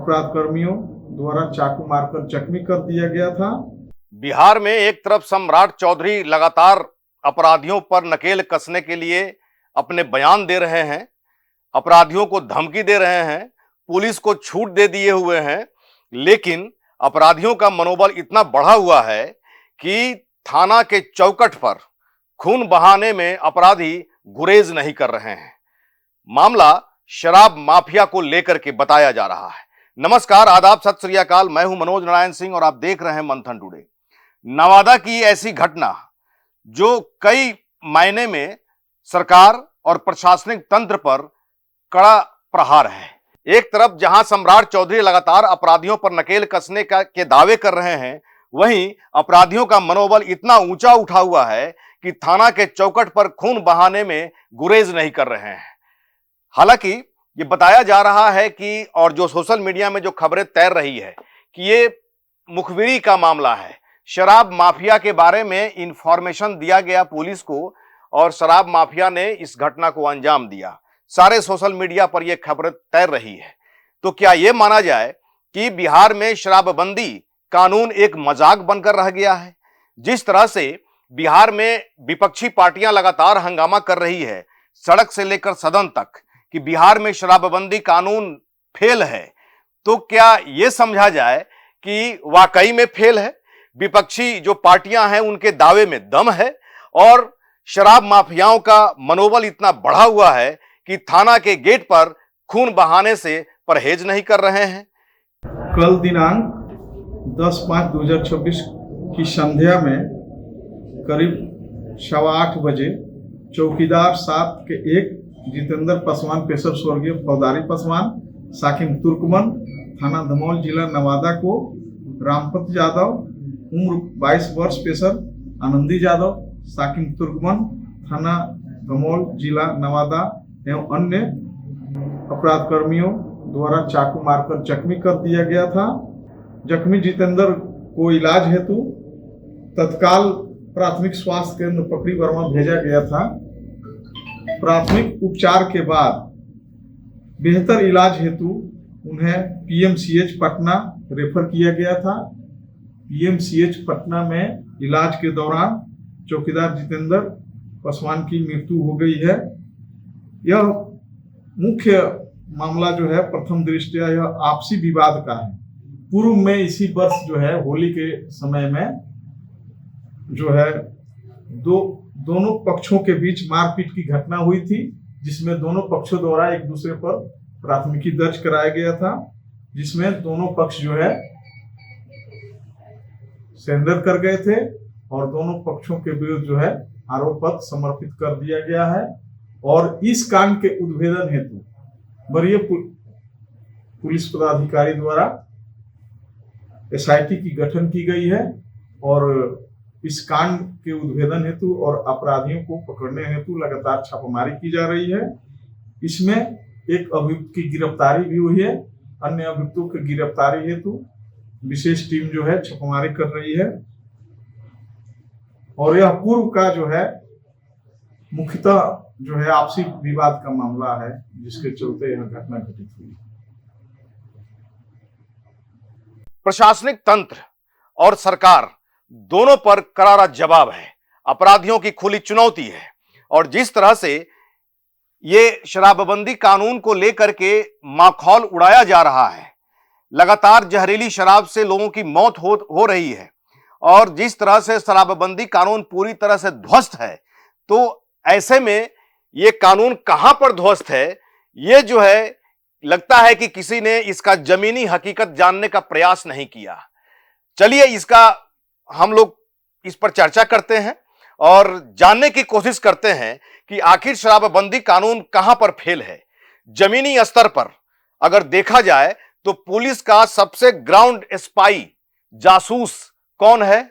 अपराध कर्मियों द्वारा चाकू मारकर जख्मी कर दिया गया था। बिहार में एक तरफ सम्राट चौधरी लगातार अपराधियों पर नकेल कसने के लिए अपने बयान दे रहे हैं, अपराधियों को धमकी दे रहे हैं, पुलिस को छूट दे दिए हुए हैं, लेकिन अपराधियों का मनोबल इतना बढ़ा हुआ है कि थाना के चौखट पर खून बहाने में अपराधी गुरेज नहीं कर रहे हैं। मामला शराब माफिया को लेकर के बताया जा रहा है। नमस्कार, आदाब, सत श्री अकाल। मैं हूं मनोज नारायण सिंह और आप देख रहे हैं मंथन टुडे। नवादा की ऐसी घटना जो कई मायने में सरकार और प्रशासनिक तंत्र पर कड़ा प्रहार है। एक तरफ जहां सम्राट चौधरी लगातार अपराधियों पर नकेल कसने के दावे कर रहे हैं, वहीं अपराधियों का मनोबल इतना ऊंचा उठा हुआ है कि थाना के चौखट पर खून बहाने में गुरेज नहीं कर रहे हैं। हालांकि ये बताया जा रहा है कि, और जो सोशल मीडिया में जो खबरें तैर रही है, कि ये मुखबिरी का मामला है। शराब माफिया के बारे में इंफॉर्मेशन दिया गया पुलिस को और शराब माफिया ने इस घटना को अंजाम दिया। सारे सोशल मीडिया पर यह खबर तैर रही है। तो क्या यह माना जाए कि बिहार में शराबबंदी कानून एक मजाक बनकर रह गया है? जिस तरह से बिहार में विपक्षी पार्टियां लगातार हंगामा कर रही है, सड़क से लेकर सदन तक, कि बिहार में शराबबंदी कानून फेल है, तो क्या यह समझा जाए कि वाकई में फेल है? विपक्षी जो पार्टियां हैं उनके दावे में दम है और शराब माफियाओं का मनोबल इतना बढ़ा हुआ है कि थाना के गेट पर खून बहाने से परहेज नहीं कर रहे हैं। कल दिनांक 10/5/2026 की संध्या में करीब 8:15 बजे चौकीदार 7 के 1 जितेंद्र पासवान पेशर स्वर्गीय फौजदारी पासवान साकिम तुर्कमन थाना धमोल जिला नवादा को रामपत यादव उम्र 22 वर्ष पेशर आनंदी यादव साकिम तुर्कमन थाना धमोल जिला नवादा एवं अन्य अपराध कर्मियों द्वारा चाकू मारकर जख्मी कर दिया गया था। जख्मी जितेंद्र को इलाज हेतु तत्काल प्राथमिक स्वास्थ्य केंद्र पकड़ी वर्मा भेजा गया था। प्राथमिक उपचार के बाद बेहतर इलाज हेतु उन्हें पीएमसीएच पटना रेफर किया गया था। पीएमसीएच पटना में इलाज के दौरान चौकीदार जितेंद्र पासवान की मृत्यु हो गई है। यह मुख्य मामला जो है प्रथम दृष्टया यह आपसी विवाद का है। पूर्व में इसी वर्ष जो है होली के समय में जो है दोनों पक्षों के बीच मारपीट की घटना हुई थी, जिसमें दोनों पक्षों द्वारा एक दूसरे पर प्राथमिकी दर्ज कराया गया था, जिसमें दोनों पक्ष जो है सरेंडर कर गए थे और दोनों पक्षों के विरुद्ध जो है आरोप पत्र समर्पित कर दिया गया है। और इस कांड के उद्भेदन हेतु वरीय पुलिस पदाधिकारी द्वारा एसआईटी की गठन की गई है और इस कांड के उद्भेदन हेतु और अपराधियों को पकड़ने हेतु लगातार छापेमारी की जा रही है। इसमें एक अभियुक्त की गिरफ्तारी भी हुई है। अन्य अभियुक्तों की गिरफ्तारी हेतु विशेष टीम जो है छापेमारी कर रही है और यह पूर्व का जो है मुख्यतः जो है आपसी विवाद का मामला है, जिसके चलते यह घटना घटित हुई। प्रशासनिक तंत्र और सरकार दोनों पर करारा जवाब है। अपराधियों की खुली चुनौती है और जिस तरह से ये शराबबंदी कानून को लेकर के माखौल उड़ाया जा रहा है, लगातार जहरीली शराब से लोगों की मौत हो रही है और जिस तरह से शराबबंदी कानून पूरी तरह से ध्वस्त है, तो ऐसे में ये कानून कहां पर ध्वस्त है, ये जो है लगता है कि किसी ने इसका जमीनी हकीकत जानने का प्रयास नहीं किया। चलिए इसका हम लोग इस पर चर्चा करते हैं और जानने की कोशिश करते हैं कि आखिर शराबबंदी कानून कहां पर फेल है। जमीनी स्तर पर अगर देखा जाए तो पुलिस का सबसे ग्राउंड स्पाई जासूस कौन है?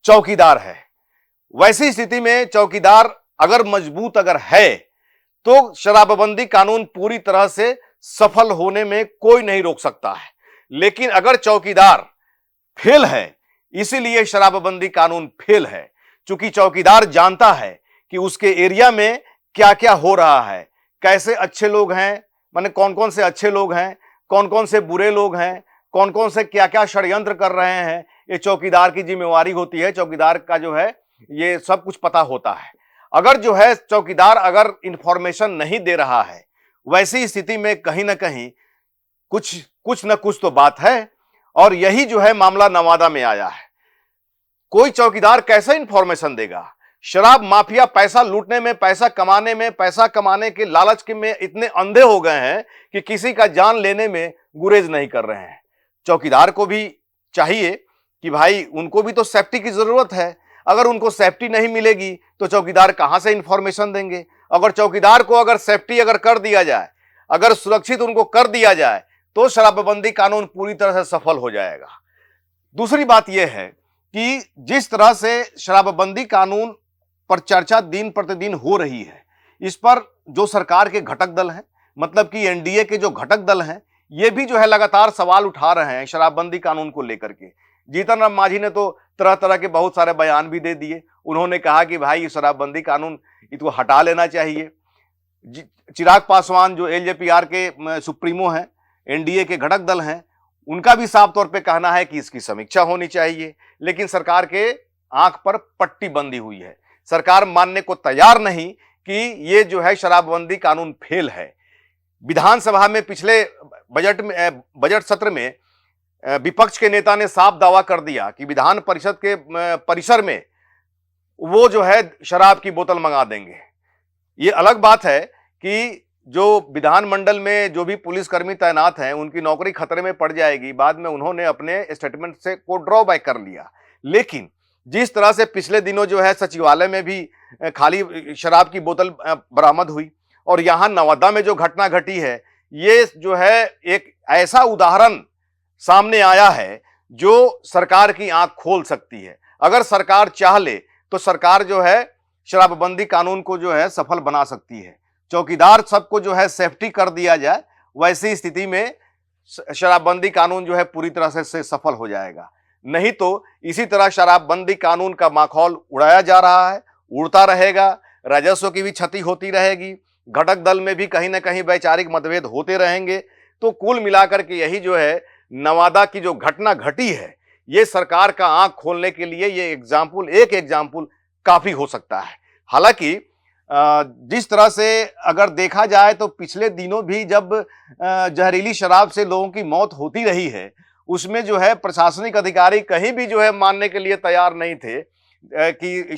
चौकीदार है। वैसी स्थिति में चौकीदार अगर मजबूत है तो शराबबंदी कानून पूरी तरह से सफल होने में कोई नहीं रोक सकता है। लेकिन अगर चौकीदार फेल है, इसीलिए शराबबंदी कानून फेल है, क्योंकि चौकीदार जानता है कि उसके एरिया में क्या क्या हो रहा है, कैसे अच्छे लोग हैं, माने कौन कौन से अच्छे लोग हैं, कौन कौन से बुरे लोग हैं, कौन कौन से क्या क्या षड्यंत्र कर रहे हैं, ये चौकीदार की जिम्मेवारी होती है। चौकीदार का जो है ये सब कुछ पता होता है। अगर जो है चौकीदार अगर इंफॉर्मेशन नहीं दे रहा है, वैसी स्थिति में कहीं ना कहीं कुछ न कुछ तो बात है। और यही जो है मामला नवादा में आया है। कोई चौकीदार कैसे इंफॉर्मेशन देगा? शराब माफिया पैसा लूटने में, पैसा कमाने में, पैसा कमाने के लालच के में इतने अंधे हो गए हैं कि किसी का जान लेने में गुरेज नहीं कर रहे हैं। चौकीदार को भी चाहिए कि भाई उनको भी तो सेफ्टी की जरूरत है। अगर उनको सेफ्टी नहीं मिलेगी तो चौकीदार कहां से इंफॉर्मेशन देंगे? अगर चौकीदार को अगर सेफ्टी अगर कर दिया जाए, अगर सुरक्षित उनको कर दिया जाए, तो शराबबंदी कानून पूरी तरह से सफल हो जाएगा। दूसरी बात यह है कि जिस तरह से शराबबंदी कानून पर चर्चा दिन प्रतिदिन हो रही है, इस पर जो सरकार के घटक दल हैं, मतलब कि एनडीए के जो घटक दल हैं, ये भी जो है लगातार सवाल उठा रहे हैं शराबबंदी कानून को लेकर के। जीतन राम मांझी ने तो तरह तरह के बहुत सारे बयान भी दे दिए। उन्होंने कहा कि भाई ये शराबबंदी कानून इसको हटा लेना चाहिए। चिराग पासवान जो एलजेपी के सुप्रीमो हैं, एनडीए के घटक दल हैं, उनका भी साफ तौर पे कहना है कि इसकी समीक्षा होनी चाहिए। लेकिन सरकार के आंख पर पट्टी बंधी हुई है। सरकार मानने को तैयार नहीं कि ये जो है शराबबंदी कानून फेल है। विधानसभा में पिछले बजट सत्र में विपक्ष के नेता ने साफ दावा कर दिया कि विधान परिषद के परिसर में वो जो है शराब की बोतल मंगा देंगे। ये अलग बात है कि जो विधानमंडल में जो भी पुलिसकर्मी तैनात हैं, उनकी नौकरी खतरे में पड़ जाएगी। बाद में उन्होंने अपने स्टेटमेंट से को ड्रॉ बैक कर लिया। लेकिन जिस तरह से पिछले दिनों जो है सचिवालय में भी खाली शराब की बोतल बरामद हुई, और यहां नवादा में जो घटना घटी है, ये जो है एक ऐसा उदाहरण सामने आया है जो सरकार की आंख खोल सकती है। अगर सरकार चाह ले तो सरकार जो है शराबबंदी कानून को जो है सफल बना सकती है। चौकीदार सबको जो है सेफ्टी कर दिया जाए, वैसी स्थिति में शराबबंदी कानून जो है पूरी तरह से सफल हो जाएगा। नहीं तो इसी तरह शराबबंदी कानून का माखौल उड़ाया जा रहा है, उड़ता रहेगा, राजस्व की भी क्षति होती रहेगी, घटक दल में भी कहीं ना कहीं वैचारिक मतभेद होते रहेंगे। तो कुल मिलाकर के यही जो है नवादा की जो घटना घटी है, ये सरकार का आंख खोलने के लिए ये एक एग्जाम्पल काफी हो सकता है। हालांकि जिस तरह से अगर देखा जाए तो पिछले दिनों भी जब जहरीली शराब से लोगों की मौत होती रही है, उसमें जो है प्रशासनिक अधिकारी कहीं भी जो है मानने के लिए तैयार नहीं थे कि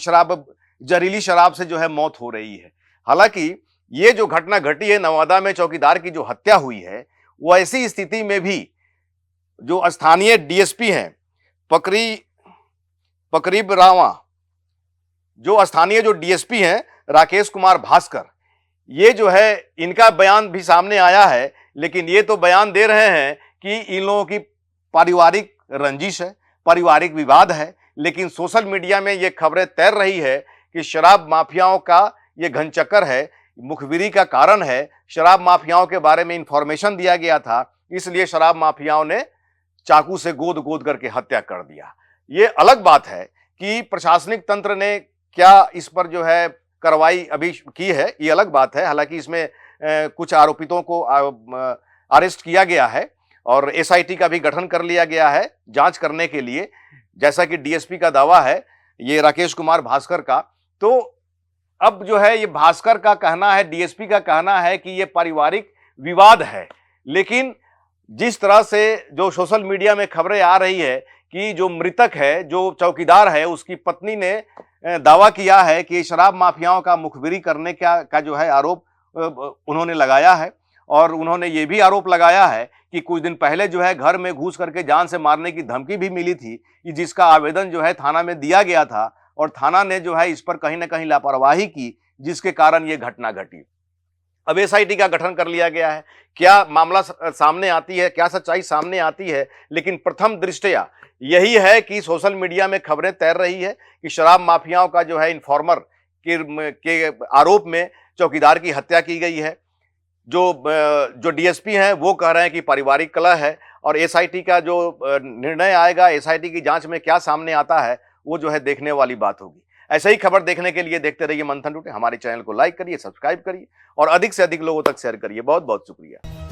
जहरीली शराब से जो है मौत हो रही है। हालांकि ये जो घटना घटी है नवादा में, चौकीदार की जो हत्या हुई है, वो ऐसी स्थिति में भी जो स्थानीय डीएसपी हैं पकरीब रावा, जो स्थानीय जो डीएसपी हैं राकेश कुमार भास्कर, ये जो है इनका बयान भी सामने आया है। लेकिन ये तो बयान दे रहे हैं कि इन लोगों की पारिवारिक रंजिश है, पारिवारिक विवाद है। लेकिन सोशल मीडिया में ये खबरें तैर रही है कि शराब माफियाओं का ये घनचक्कर है, मुखबिरी का कारण है। शराब माफियाओं के बारे में इंफॉर्मेशन दिया गया था, इसलिए शराब माफियाओं ने चाकू से गोद करके हत्या कर दिया। ये अलग बात है कि प्रशासनिक तंत्र ने क्या इस पर जो है कार्रवाई अभी की है, ये अलग बात है। हालांकि इसमें कुछ आरोपितों को अरेस्ट किया गया है और एसआईटी का भी गठन कर लिया गया है जांच करने के लिए, जैसा कि डीएसपी का दावा है ये राकेश कुमार भास्कर का। तो अब जो है ये भास्कर का कहना है, डीएसपी का कहना है कि ये पारिवारिक विवाद है। लेकिन जिस तरह से जो सोशल मीडिया में खबरें आ रही है कि जो मृतक है, जो चौकीदार है, उसकी पत्नी ने दावा किया है कि शराब माफियाओं का मुखबिरी करने का जो है आरोप उन्होंने लगाया है। और उन्होंने ये भी आरोप लगाया है कि कुछ दिन पहले जो है घर में घुस करके जान से मारने की धमकी भी मिली थी, कि जिसका आवेदन जो है थाना में दिया गया था और थाना ने जो है इस पर कहीं ना कहीं लापरवाही की, जिसके कारण ये घटना घटी। अब एसआईटी का गठन कर लिया गया है। क्या मामला सामने आती है, क्या सच्चाई सामने आती है, लेकिन प्रथम दृष्टया यही है कि सोशल मीडिया में खबरें तैर रही है कि शराब माफियाओं का जो है इन्फॉर्मर के आरोप में चौकीदार की हत्या की गई है। जो डीएसपी हैं वो कह रहे हैं कि पारिवारिक कलह है, और एसआईटी का जो निर्णय आएगा, एसआईटी की जांच में क्या सामने आता है, वो जो है देखने वाली बात होगी। ऐसे ही खबर देखने के लिए देखते रहिए मंथन टुडे। हमारे चैनल को लाइक करिए, सब्सक्राइब करिए और अधिक से अधिक लोगों तक शेयर करिए। बहुत बहुत शुक्रिया।